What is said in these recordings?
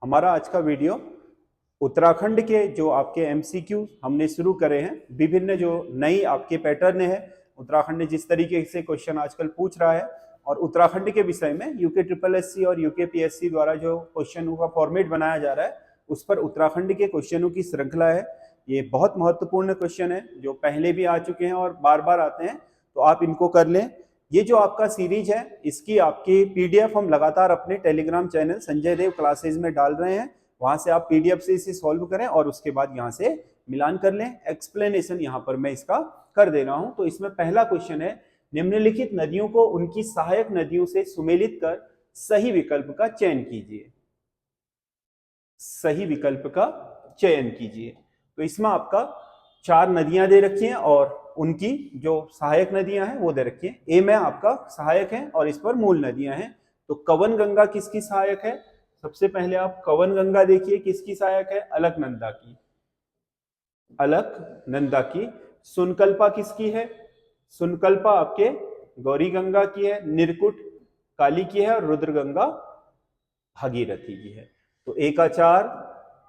हमारा आज का वीडियो उत्तराखंड के जो आपके एमसीक्यू हमने शुरू करे हैं, विभिन्न जो नई आपके पैटर्न है, उत्तराखंड जिस तरीके से क्वेश्चन आजकल पूछ रहा है और उत्तराखंड के विषय में यूके ट्रिपल एससी और यूके पीएससी द्वारा जो क्वेश्चनों का फॉर्मेट बनाया जा रहा है, उस पर उत्तराखंड के क्वेश्चनों की श्रृंखला है। ये बहुत महत्वपूर्ण क्वेश्चन है जो पहले भी आ चुके हैं और बार बार आते हैं, तो आप इनको कर लें। ये जो आपका सीरीज है, इसकी आपकी पीडीएफ हम लगातार अपने टेलीग्राम चैनल संजय देव क्लासेज में डाल रहे हैं। वहां से आप पीडीएफ से इसे सॉल्व करें और उसके बाद यहाँ से मिलान कर लें। एक्सप्लेनेशन यहाँ पर मैं इसका कर दे रहा हूं। तो इसमें पहला क्वेश्चन है, निम्नलिखित नदियों को उनकी सहायक नदियों से सुमेलित कर सही विकल्प का चयन कीजिए। सही विकल्प का चयन कीजिए। तो इसमें आपका 4 नदियां दे रखी हैं और उनकी जो सहायक नदियां हैं वो दे रखी हैं। ए में आपका सहायक है और इस पर मूल नदियां हैं। तो कवन गंगा किसकी सहायक है? सबसे पहले आप कवन गंगा देखिए, किसकी सहायक है? अलकनंदा की। अलकनंदा की। सुनकल्पा किसकी है? सुनकल्पा आपके गौरी गंगा की है, निर्कुट काली की है और रुद्र गंगा भागीरथी की है। तो ए का 4,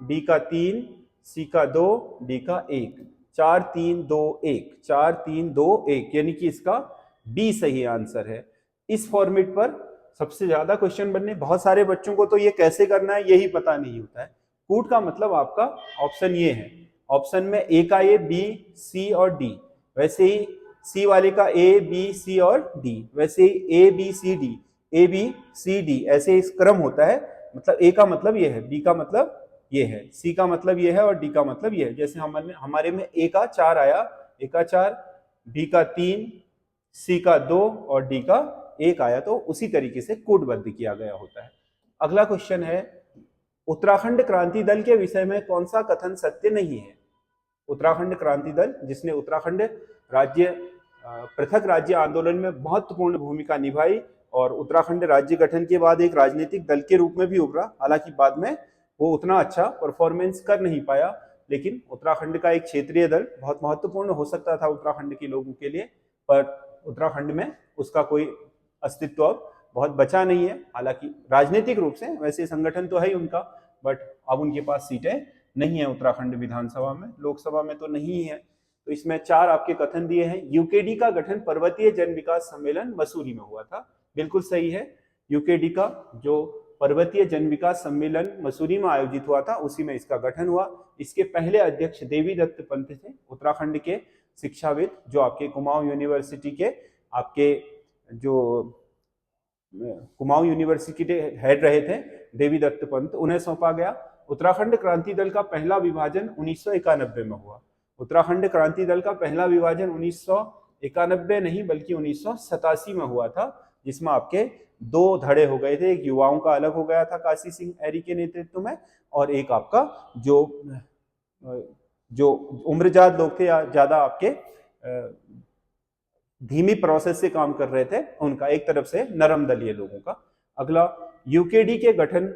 बी का 3, सी का 2, डी का 1। 4 3 2 1, 4 3 2 1, यानी कि इसका बी सही आंसर है। इस फॉर्मेट पर सबसे ज्यादा क्वेश्चन बनने, बहुत सारे बच्चों को तो ये कैसे करना है यही पता नहीं होता है। कूट का मतलब आपका ऑप्शन ये है। ऑप्शन में ए का ए, बी, सी और डी। वैसे ही सी वाले का ए, बी, सी और डी। वैसे ही ए, बी, सी, डी, ए, बी, सी, डी, ऐसे इस क्रम होता है। मतलब ए का मतलब ये है, बी का मतलब ये है, सी का मतलब ये है और डी का मतलब ये है। जैसे हमारे में ए का 4 आया, ए का 4, बी का 3, सी का 2 और डी का 1 आया, तो उसी तरीके से कूटबद्ध किया गया होता है। अगला क्वेश्चन है, उत्तराखंड क्रांति दल के विषय में कौन सा कथन सत्य नहीं है? उत्तराखंड क्रांति दल, जिसने उत्तराखंड राज्य पृथक राज्य आंदोलन में महत्वपूर्ण भूमिका निभाई और उत्तराखंड राज्य गठन के बाद एक राजनीतिक दल के रूप में भी उभरा। हालांकि बाद में वो उतना अच्छा परफॉर्मेंस कर नहीं पाया, लेकिन उत्तराखंड का एक क्षेत्रीय दल बहुत महत्वपूर्ण हो सकता था उत्तराखंड के लोगों के लिए, पर उत्तराखंड में उसका कोई अस्तित्व बहुत बचा नहीं है। हालांकि राजनीतिक रूप से वैसे संगठन तो है ही उनका, बट अब उनके पास सीटें नहीं है उत्तराखंड विधानसभा में, लोकसभा में तो नहीं है। तो इसमें 4 आपके कथन दिए हैं। यूकेडी का गठन पर्वतीय जन विकास सम्मेलन मसूरी में हुआ था, बिल्कुल सही है। यूकेडी का जो पर्वतीय जन विकास सम्मेलन मसूरी में आयोजित हुआ था, उसी में इसका गठन हुआ। इसके पहले अध्यक्ष देवी दत्त पंत थे, उत्तराखंड के शिक्षाविद, जो आपके कुमाऊं यूनिवर्सिटी के आपके जो कुमाऊं यूनिवर्सिटी के हेड रहे थे देवी दत्त पंत, उन्हें सौंपा गया। उत्तराखंड क्रांति दल का पहला विभाजन 1991 में हुआ। उत्तराखंड क्रांति दल का पहला विभाजन 1991 नहीं बल्कि 1987 में हुआ था, जिसमें आपके 2 धड़े हो गए थे। एक युवाओं का अलग हो गया था काशी सिंह ऐरी के नेतृत्व में, और एक आपका जो उम्रजाद लोग थे या ज्यादा आपके धीमी प्रोसेस से काम कर रहे थे, उनका एक तरफ से नरम दलीय लोगों का। अगला, यूकेडी के गठन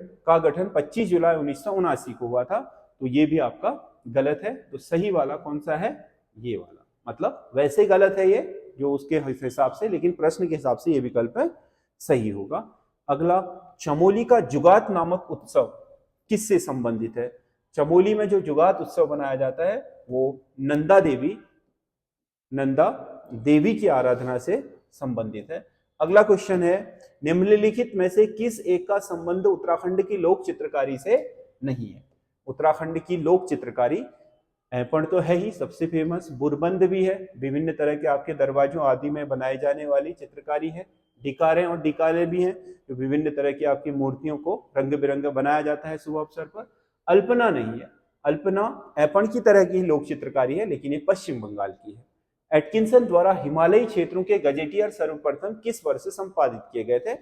25 जुलाई 1979 को हुआ था, तो ये भी आपका गलत है। तो सही वाला कौन सा है? ये वाला। मतलब वैसे गलत है ये जो उसके हिसाब से, लेकिन प्रश्न के हिसाब से ये विकल्प सही होगा। अगला, चमोली का जुगात नामक उत्सव किससे संबंधित है? चमोली में जो जुगात उत्सव बनाया जाता है वो नंदा देवी की आराधना से संबंधित है। अगला क्वेश्चन है, निम्नलिखित में से किस एक का संबंध उत्तराखंड की लोक चित्रकारी से नहीं है? उत्तराखंड की लोक चित्रकारी ऐपण तो है ही सबसे फेमस, बुरबंद भी है, विभिन्न तरह के आपके दरवाजों आदि में बनाए जाने वाली चित्रकारी है। डिकारे और डिकाले भी हैं, जो विभिन्न तरह की आपकी मूर्तियों को रंग बिरंगा बनाया जाता है शुभ अवसर पर। अल्पना नहीं है, अल्पना ऐपण की तरह की लोक चित्रकारी है, लेकिन ये पश्चिम बंगाल की है। एटकिंसन द्वारा हिमालयी क्षेत्रों के गजेटियर सर्वप्रथम किस वर्ष संपादित किए गए थे?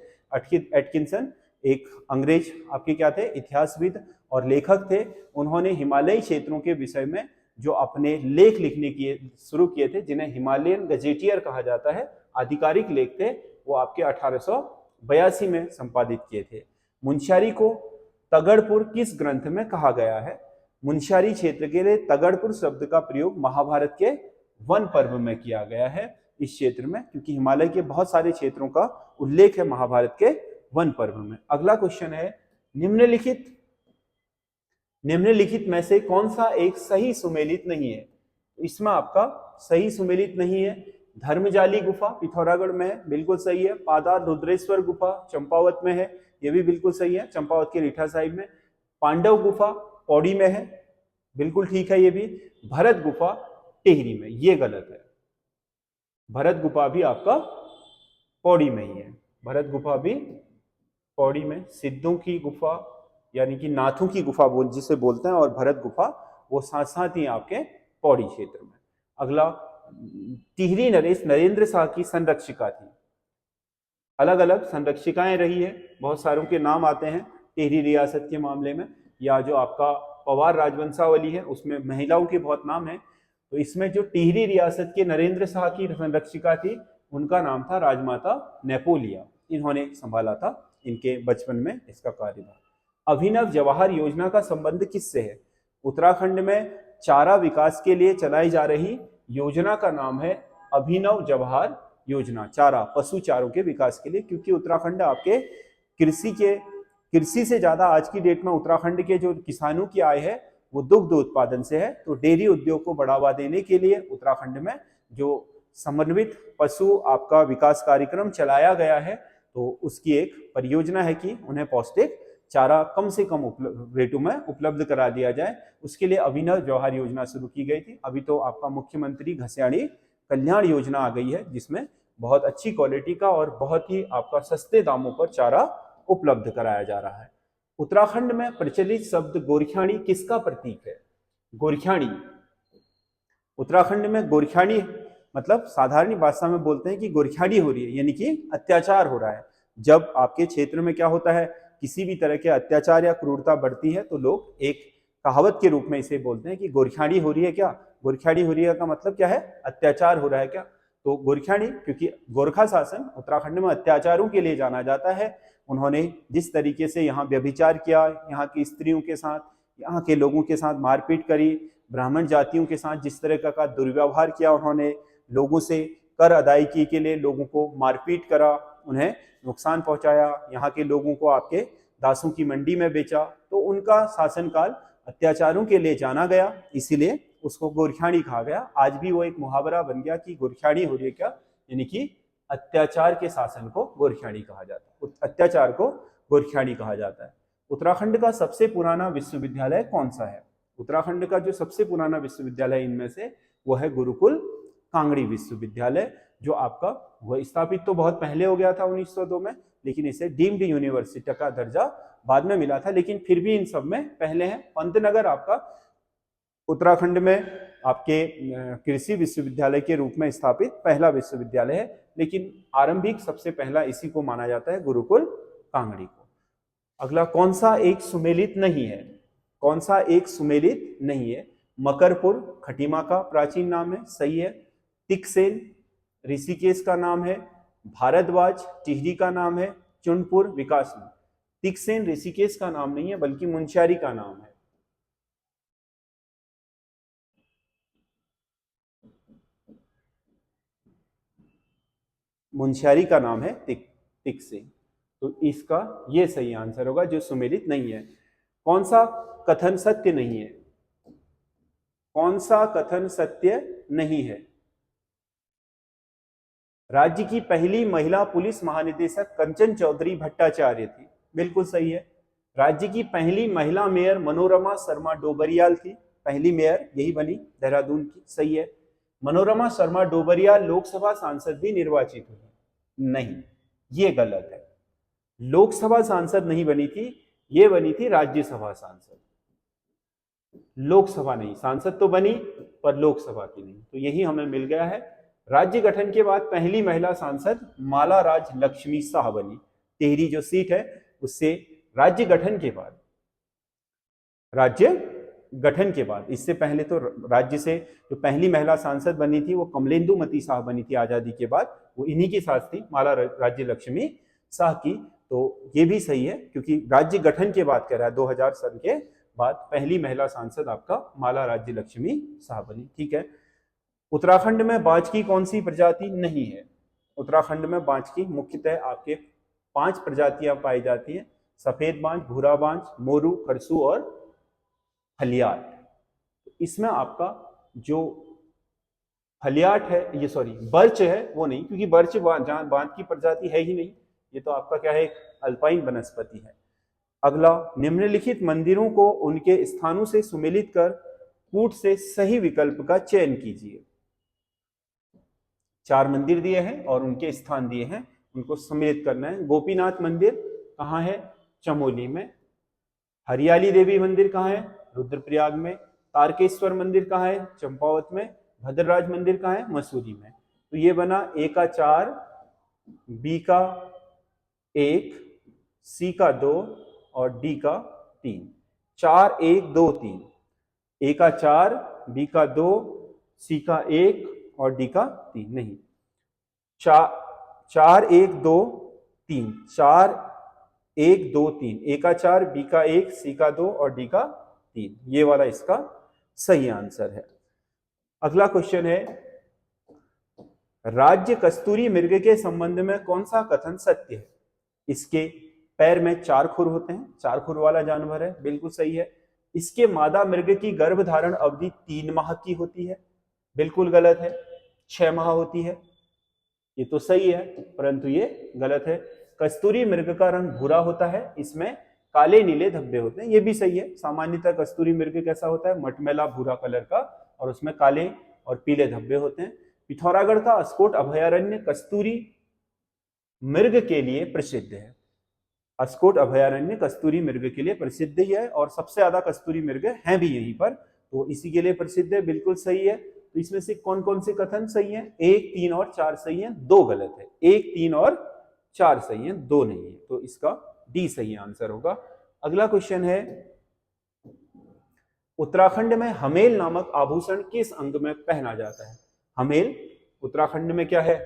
एटकिंसन एक अंग्रेज आपके क्या थे? इतिहासविद और लेखक थे। उन्होंने हिमालयी क्षेत्रों के विषय में जो अपने लेख लिखने शुरू किए थे, जिन्हें हिमालयन गजेटियर कहा जाता है, आधिकारिक लेख थे, वो आपके 1882 में संपादित किए थे। मुंशियारी को तगड़पुर किस ग्रंथ में कहा गया है? मुंशियारी क्षेत्र के लिए तगड़पुर शब्द का प्रयोग महाभारत के वन पर्व में किया गया है इस क्षेत्र में, क्योंकि हिमालय के बहुत सारे क्षेत्रों का उल्लेख है महाभारत के वन पर्व में। अगला क्वेश्चन है, निम्नलिखित निम्नलिखित में से कौन सा एक सही सुमेलित नहीं है? इसमें आपका सही सुमेलित नहीं है। धर्मजाली गुफा पिथौरागढ़ में है, बिल्कुल सही है। पाताल रुद्रेश्वर गुफा चंपावत में है, ये भी बिल्कुल सही है, चंपावत के रीठा साहिब में। पांडव गुफा पौड़ी में है, बिल्कुल ठीक है ये भी। भरत गुफा टिहरी में, ये गलत है। भरत गुफा भी आपका पौड़ी में ही है, भरत गुफा भी पौड़ी में। सिद्धों की गुफा यानी कि नाथों की गुफा जिसे बोलते हैं, और भरत गुफा वो साथ साथ ही आपके पौड़ी क्षेत्र में। अगला, टिहरी नरेश नरेंद्र शाह की संरक्षिका थी। अलग अलग संरक्षिकाएं रही है, बहुत सारों के नाम आते हैं टिहरी रियासत के मामले में, या जो आपका पवार राजवंशावली है उसमें महिलाओं के बहुत नाम है। तो इसमें जो टिहरी रियासत के नरेंद्र शाह की संरक्षिका थी, उनका नाम था राजमाता नेपोलिया। इन्होंने संभाला था इनके बचपन में इसका कार्यभार। अभिनव जवाहर योजना का संबंध किससे है? उत्तराखंड में चारा विकास के लिए चलाई जा रही योजना का नाम है अभिनव जवाहर योजना, चारा पशु चारों के विकास के लिए। क्योंकि उत्तराखंड आपके कृषि से ज्यादा आज की डेट में उत्तराखंड के जो किसानों की आय है वो दुग्ध उत्पादन से है। तो डेयरी उद्योग को बढ़ावा देने के लिए उत्तराखंड में जो समन्वित पशु आपका विकास कार्यक्रम चलाया गया है, तो उसकी एक परियोजना है कि उन्हें पौष्टिक चारा कम से कम रेटों में उपलब्ध करा दिया जाए। उसके लिए अभिनव जवाहर योजना शुरू की गई थी। अभी तो आपका मुख्यमंत्री घसियाणी कल्याण योजना आ गई है, जिसमें बहुत अच्छी क्वालिटी का और बहुत ही आपका सस्ते दामों पर चारा उपलब्ध कराया जा रहा है। उत्तराखंड में प्रचलित शब्द गोरख्याणी किसका प्रतीक है? गोरख्याणी, उत्तराखंड में गोरख्याणी मतलब साधारण भाषा में बोलते हैं कि गोरख्याणी हो रही है, यानी कि अत्याचार हो रहा है। जब आपके क्षेत्र में क्या होता है, किसी भी तरह के अत्याचार या क्रूरता बढ़ती है, तो लोग एक कहावत के रूप में इसे बोलते हैं कि गोरख्याणी हो रही है क्या? गोरख्याणी हो रही है का मतलब क्या है? अत्याचार हो रहा है क्या? तो गोरख्याणी, क्योंकि गोरखा शासन उत्तराखंड में अत्याचारों के लिए जाना जाता है। उन्होंने जिस तरीके से यहाँ व्यभिचार किया, यहाँ की स्त्रियों के साथ, यहाँ के लोगों के साथ मारपीट करी, ब्राह्मण जातियों के साथ जिस तरह का दुर्व्यवहार किया, उन्होंने लोगों से कर अदायगी के लिए लोगों को मारपीट करा, उन्हें नुकसान पहुंचाया, यहाँ के लोगों को आपके दासों की मंडी में बेचा, तो उनका शासनकाल अत्याचारों के लिए जाना गया, इसीलिए उसको गोरख्याणी कहा गया। आज भी वो एक मुहावरा बन गया कि गोरख्याणी हो रही है क्या, यानी कि अत्याचार के शासन को गोरख्याणी कहा जाता है, अत्याचार को गोरख्याणी कहा जाता है। उत्तराखंड का सबसे पुराना विश्वविद्यालय कौन सा है? उत्तराखंड का जो सबसे पुराना विश्वविद्यालय इनमें से वो है गुरुकुल कांगड़ी विश्वविद्यालय, जो आपका वह स्थापित तो बहुत पहले हो गया था 1902 में, लेकिन इसे डीम्ड यूनिवर्सिटी का दर्जा बाद में मिला था, लेकिन फिर भी इन सब में पहले है। पंतनगर आपका उत्तराखंड में आपके कृषि विश्वविद्यालय के रूप में स्थापित पहला विश्वविद्यालय है, लेकिन आरंभिक सबसे पहला इसी को माना जाता है, गुरुकुल कांगड़ी को। अगला, कौन सा एक सुमेलित नहीं है? कौन सा एक सुमेलित नहीं है? मकरपुर खटीमा का प्राचीन नाम है, सही है। तिकसेन ऋषिकेश का नाम है। भारद्वाज टिहरी का नाम है। चुनपुर विकासनगर। तिकसेन ऋषिकेश का नाम नहीं है, बल्कि मुंशियारी का नाम है। मुंशियारी का नाम है तिकसेन। तो इसका ये सही आंसर होगा, जो सुमेलित नहीं है। कौन सा कथन सत्य नहीं है? कौन सा कथन सत्य नहीं है? राज्य की पहली महिला पुलिस महानिदेशक कंचन चौधरी भट्टाचार्य थी, बिल्कुल सही है। राज्य की पहली महिला मेयर मनोरमा शर्मा डोबरियाल थी, पहली मेयर यही बनी देहरादून की, सही है। मनोरमा शर्मा डोबरियाल लोकसभा सांसद भी निर्वाचित हुई? नहीं, ये गलत है। लोकसभा सांसद नहीं बनी थी, ये बनी थी राज्यसभा सांसद। लोकसभा नहीं, सांसद तो बनी पर लोकसभा की नहीं। तो यही हमें मिल गया है। राज्य गठन के बाद पहली महिला सांसद माला राज लक्ष्मी शाह बनी। टिहरी जो सीट है उससे राज्य गठन के बाद, राज्य गठन के बाद, इससे पहले तो राज्य से जो पहली महिला सांसद बनी थी वो कमलेंदुमती शाह बनी थी आजादी के बाद, वो इन्हीं की साथ थी, माला राज्य लक्ष्मी शाह की। तो ये भी सही है, क्योंकि राज्य गठन के बाद कह रहा है 2000 सन के बाद पहली महिला सांसद आपका माला राज्य लक्ष्मी शाह बनी, ठीक है। उत्तराखंड में बांज की कौन सी प्रजाति नहीं है? उत्तराखंड में बांज की मुख्यतः आपके 5 प्रजातियां पाई जाती हैं, सफेद बांज, भूरा बांज, मोरू, खरसू और फलियाट। इसमें आपका जो फलियाट है, ये सॉरी बर्च है वो नहीं, क्योंकि बर्च बांध की प्रजाति है ही नहीं, ये तो आपका क्या है, एक अल्पाइन वनस्पति है। अगला, निम्नलिखित मंदिरों को उनके स्थानों से सुमेलित कर कूट से सही विकल्प का चयन कीजिए। 4 मंदिर दिए हैं और उनके स्थान दिए हैं, उनको सम्मिलित करना है। गोपीनाथ मंदिर कहाँ है? चमोली में। हरियाली देवी मंदिर कहाँ है? रुद्रप्रयाग में। तारकेश्वर मंदिर कहाँ है? चंपावत में। भद्रराज मंदिर कहाँ है? मसूरी में। तो ये बना ए का 4, बी का 1, सी का 2 और डी का 3। 4 1 2 3, ए का 4, बी का 2, सी का 1 और डी का 3 नहीं, 4 1 2 3, 4 1 2 3, ए का 4, बी का 1, सी का 2 और डी का 3, ये वाला इसका सही आंसर है। अगला क्वेश्चन है, राज्य कस्तूरी मृग के संबंध में कौन सा कथन सत्य है? इसके पैर में 4 खुर होते हैं, 4 खुर वाला जानवर है, बिल्कुल सही है। इसके मादा मृग की गर्भधारण अवधि 3 माह की होती है, बिल्कुल गलत है, 6 माह होती है। ये तो सही है परंतु ये गलत है। कस्तूरी मृग का रंग भूरा होता है, इसमें काले नीले धब्बे होते हैं, ये भी सही है। सामान्यतः कस्तूरी मृग कैसा होता है? मटमैला भूरा कलर का, और उसमें काले और पीले धब्बे होते हैं। पिथौरागढ़ का अस्कोट अभयारण्य कस्तूरी मृग के लिए प्रसिद्ध है। अस्कोट अभयारण्य कस्तूरी मृग के लिए प्रसिद्ध ही है और सबसे ज्यादा कस्तूरी मृग हैं भी यहीं पर, तो इसी के लिए प्रसिद्ध है, बिल्कुल सही है। तो इसमें से कौन कौन से कथन सही है? 1 3 और 4 सही है, 2 गलत है। 1 3 और 4 सही है, 2 नहीं है, तो इसका डी सही आंसर होगा। अगला क्वेश्चन है, उत्तराखंड में हमेल नामक आभूषण किस अंग में पहना जाता है? हमेल उत्तराखंड में क्या है?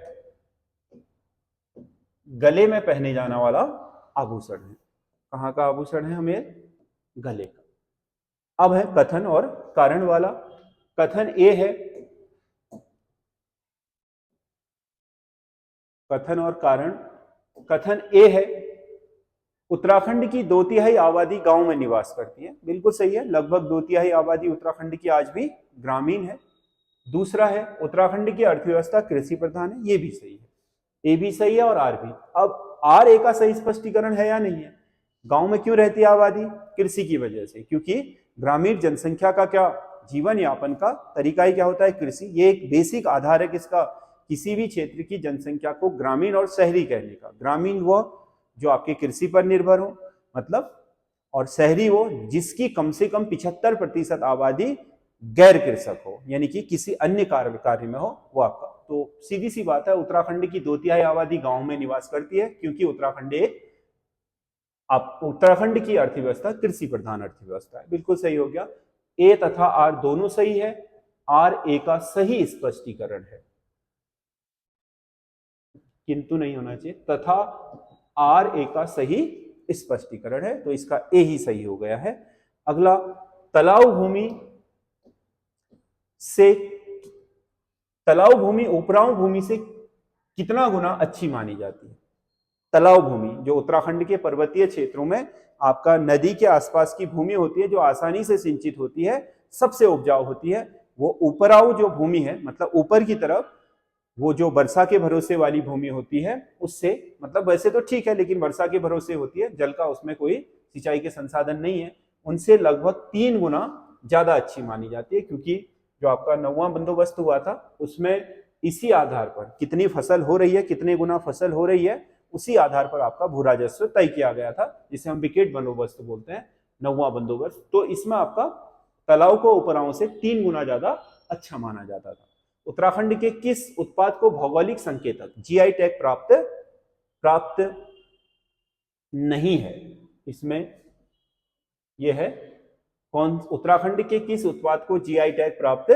गले में पहने जाने वाला आभूषण है। कहां का आभूषण है हमेल? गले का। अब है कथन और कारण वाला। कथन ए है, कथन और कारण। कथन ए है, उत्तराखंड की 2/3 आबादी गांव में निवास करती है, बिल्कुल सही है। लगभग 2/3 आबादी उत्तराखंड की आज भी ग्रामीण है। दूसरा है, उत्तराखंड की अर्थव्यवस्था कृषि प्रधान है, ये भी सही है। ए भी सही है और आर भी। अब आर ए का सही स्पष्टीकरण है या नहीं है? गांव में क्यों रहती है आबादी? कृषि की वजह से, क्योंकि ग्रामीण जनसंख्या का क्या जीवन यापन का तरीका ही क्या होता है? कृषि। ये एक बेसिक आधार है किसका? किसी भी क्षेत्र की जनसंख्या को ग्रामीण और शहरी कहने का। ग्रामीण वो जो आपके कृषि पर निर्भर हो, मतलब, और शहरी वो जिसकी कम से कम 75% आबादी गैर कृषक हो, यानी कि किसी अन्य कार्य में हो, वो आपका। तो सीधी सी बात है, उत्तराखंड की 2/3 आबादी गांव में निवास करती है, क्योंकि उत्तराखंड की अर्थव्यवस्था कृषि प्रधान अर्थव्यवस्था है, बिल्कुल सही हो गया। ए तथा आर दोनों सही है, आर ए का सही स्पष्टीकरण है, किंतु नहीं होना चाहिए, तथा आर ए का सही स्पष्टीकरण है, तो इसका ए ही सही हो गया है। अगला, तलाव भूमि से तलाव भूमि उपराऊ भूमि से कितना गुना अच्छी मानी जाती है? तलाव भूमि जो उत्तराखंड के पर्वतीय क्षेत्रों में आपका नदी के आसपास की भूमि होती है, जो आसानी से सिंचित होती है, सबसे उपजाऊ होती है, वो उपराऊ जो भूमि है, मतलब ऊपर की तरफ, वो जो वर्षा के भरोसे वाली भूमि होती है, उससे, मतलब वैसे तो ठीक है लेकिन वर्षा के भरोसे होती है, जल का उसमें कोई सिंचाई के संसाधन नहीं है, उनसे लगभग 3 गुना ज्यादा अच्छी मानी जाती है। क्योंकि जो आपका 9वां बंदोबस्त हुआ था उसमें इसी आधार पर कितनी फसल हो रही है, कितने गुना फसल हो रही है, उसी आधार पर आपका भू राजस्व तय किया गया था, जिसे हम विकेट बंदोबस्त बोलते हैं, 9वां बंदोबस्त। तो इसमें आपका तलाव को उपराओं से 3 गुना ज्यादा अच्छा माना जाता था। उत्तराखंड के किस उत्पाद को भौगोलिक संकेतक जीआई टैग प्राप्त नहीं है? इसमें यह है, कौन? उत्तराखंड के किस उत्पाद को जीआई टैग प्राप्त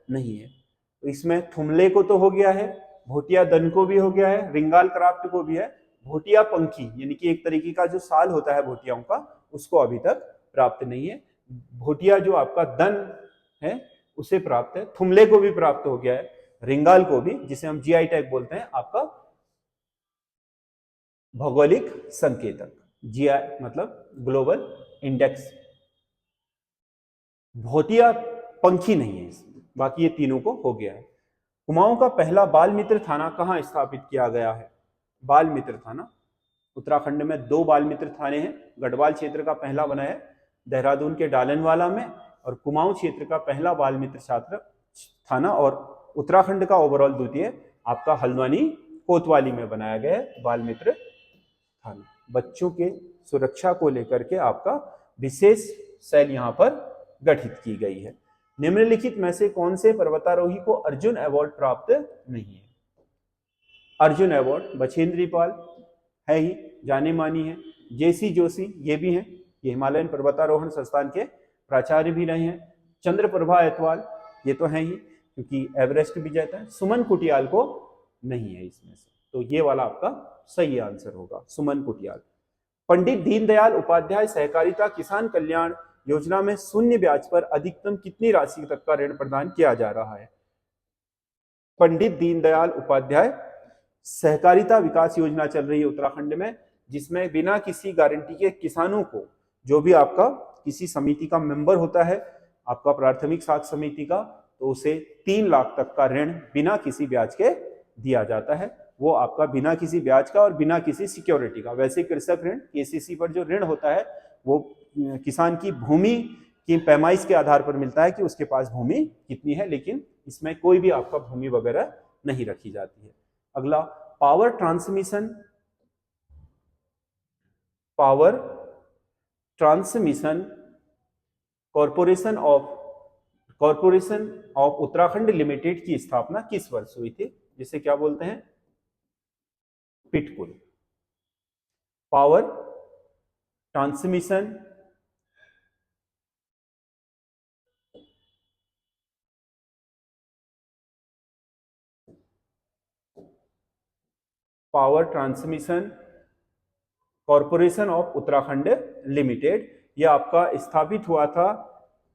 नहीं है? तो इसमें थुमले को तो हो गया है, भोटिया दन को भी हो गया है, रिंगाल क्राफ्ट को भी है, भोटिया पंखी यानी कि एक तरीके का जो साल होता है भोटियाओं का, उसको अभी तक प्राप्त नहीं है। भोटिया जो आपका दन है उसे प्राप्त है, थुमले को भी प्राप्त हो गया है, रिंगाल को भी, जिसे हम जीआई टैग बोलते हैं, आपका भौगोलिक संकेतक, जीआई मतलब ग्लोबल इंडेक्स भोतिया पंखी नहीं है इसमें, बाकी ये तीनों को हो गया है। कुमाऊं का पहला बाल मित्र थाना कहाँ स्थापित किया गया है? बाल मित्र थाना उत्तराखंड में 2 बाल मित्र थाने हैं। गढ़वाल क्षेत्र का पहला बना है देहरादून के डालनवाला में, और कुमाऊं क्षेत्र का पहला बाल मित्र छात्र थाना और उत्तराखंड का ओवरऑल द्वितीय आपका हल्द्वानी कोतवाली में बनाया गया है बाल मित्र थाना। बच्चों के सुरक्षा को लेकर के आपका विशेष सेल यहाँ पर गठित की गई है। निम्नलिखित में से कौन से पर्वतारोही को अर्जुन अवार्ड प्राप्त नहीं है? अर्जुन अवार्ड बछेंद्री पाल है ही, जानी मानी है। जेसी जोशी ये भी हैं, ये हिमालयन पर्वतारोहण संस्थान के प्राचार्य भी रहे हैं। चंद्रप्रभा एतवाल ये तो है ही क्योंकि एवरेस्ट विजेता है। सुमन कुटियाल को नहीं है इसमें से, तो ये वाला आपका सही आंसर होगा, सुमन कुटियाल। पंडित दीनदयाल उपाध्याय सहकारिता किसान कल्याण योजना में शून्य ब्याज पर अधिकतम कितनी राशि तक का ऋण प्रदान किया जा रहा है? पंडित दीनदयाल उपाध्याय सहकारिता विकास योजना चल रही है उत्तराखंड में, जिसमें बिना किसी गारंटी के किसानों को, जो भी आपका किसी समिति का मेंबर होता है आपका प्राथमिक साख समिति का, तो उसे 3 लाख तक का ऋण बिना किसी ब्याज के दिया जाता है। वो आपका बिना किसी ब्याज का और बिना किसी सिक्योरिटी का। वैसे कृषक ऋण केसीसी पर जो ऋण होता है वो किसान की भूमि की पैमाइश के आधार पर मिलता है कि उसके पास भूमि कितनी है, लेकिन इसमें कोई भी आपका भूमि वगैरह नहीं रखी जाती है। अगला power transmission corporation of Uttarakhand limited की स्थापना किस वर्ष हुई थी, जिसे क्या बोलते हैं? PTCUL. Power transmission corporation of Uttarakhand limited, ये आपका स्थापित हुआ था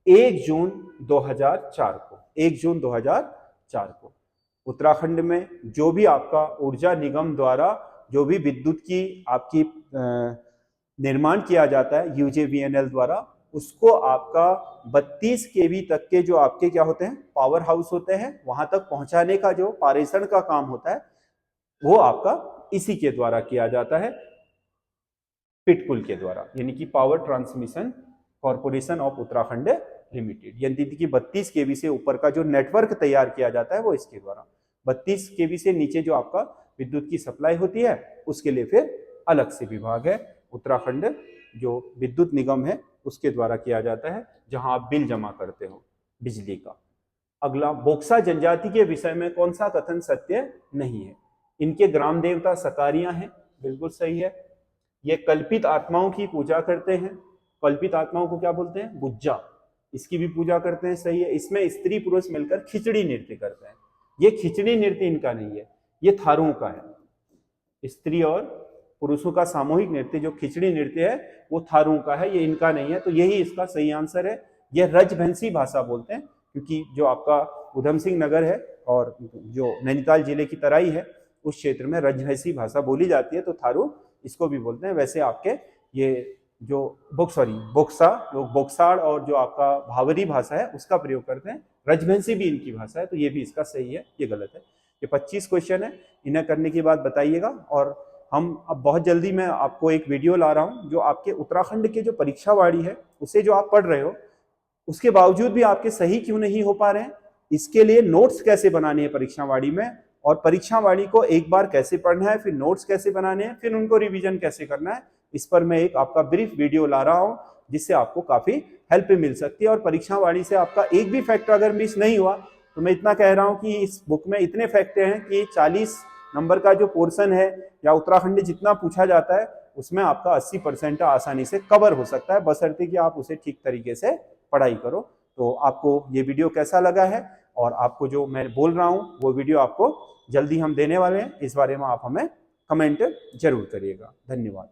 1 जून 2004 को। 1 जून 2004 को उत्तराखंड में जो भी आपका ऊर्जा निगम द्वारा जो भी विद्युत की आपकी निर्माण किया जाता है यूजेवीएनएल द्वारा, उसको आपका 32 केवी तक के जो आपके क्या होते हैं पावर हाउस होते हैं, वहां तक पहुंचाने का जो पारेषण का काम होता है वो आपका इसी के द्वारा किया जाता है, पिटकुल के द्वारा, यानी कि power transmission corporation of Uttarakhand limited. यानी कि 32 केवी से ऊपर का जो नेटवर्क तैयार किया जाता है वो इसके द्वारा। 32 केवी से नीचे जो आपका विद्युत की सप्लाई होती है उसके लिए फिर अलग से विभाग है, उत्तराखंड जो विद्युत निगम है उसके द्वारा किया जाता है, जहां आप बिल जमा करते हो बिजली का। अगला, बोक्सा जनजाति के विषय में कौन सा कथन सत्य नहीं है? इनके ग्राम देवता सकारियां हैं, बिल्कुल सही है। ये कल्पित आत्माओं की पूजा करते हैं। कल्पित आत्माओं को क्या बोलते हैं? बुज्जा। इसकी भी पूजा करते हैं, सही है। इसमें स्त्री पुरुष मिलकर खिचड़ी नृत्य करते हैं। ये खिचड़ी नृत्य इनका नहीं है, ये थारुओं का है। स्त्री और पुरुषों का सामूहिक नृत्य जो खिचड़ी नृत्य है वो थारुओं का है, ये इनका नहीं है, तो यही इसका सही आंसर है। ये रजभंसी भाषा बोलते हैं, क्योंकि जो आपका उधम सिंह नगर है और जो नैनीताल जिले की तराई है उस क्षेत्र में रजभंसी भाषा बोली जाती है, तो थारू इसको भी बोलते हैं। वैसे आपके ये जो बोक्सा लोग बोक्साड़ और जो आपका भावरी भाषा है उसका प्रयोग करते हैं, रजभंसी भी इनकी भाषा है, तो ये भी इसका सही है, ये गलत है। ये 25 क्वेश्चन है, इन्हें करने के बाद बताइएगा। और हम अब बहुत जल्दी मैं आपको एक वीडियो ला रहा हूँ जो आपके उत्तराखंड के जो परीक्षावाड़ी है उसे जो आप पढ़ रहे हो उसके बावजूद भी आपके सही क्यों नहीं हो पा रहे हैं, इसके लिए नोट्स कैसे बनाने हैं परीक्षावाड़ी में, और परीक्षावाड़ी को एक बार कैसे पढ़ना है, फिर नोट्स कैसे बनाने हैं, फिर उनको रिवीजन कैसे करना है, इस पर मैं एक आपका ब्रीफ वीडियो ला रहा हूं जिससे आपको काफी हेल्प मिल सकती है। और परीक्षावाड़ी से आपका एक भी फैक्ट अगर मिस नहीं हुआ तो मैं इतना कह रहा हूं कि इस बुक में इतने फैक्ट हैं कि 40 नंबर का जो पोर्शन है या उत्तराखंड जितना पूछा जाता है उसमें आपका 80% आसानी से कवर हो सकता है, बशर्ते कि आप उसे ठीक तरीके से पढ़ाई करो। तो आपको ये वीडियो कैसा लगा है, और आपको जो मैं बोल रहा हूँ वो वीडियो आपको जल्दी हम देने वाले हैं, इस बारे में आप हमें कमेंट जरूर करिएगा। धन्यवाद।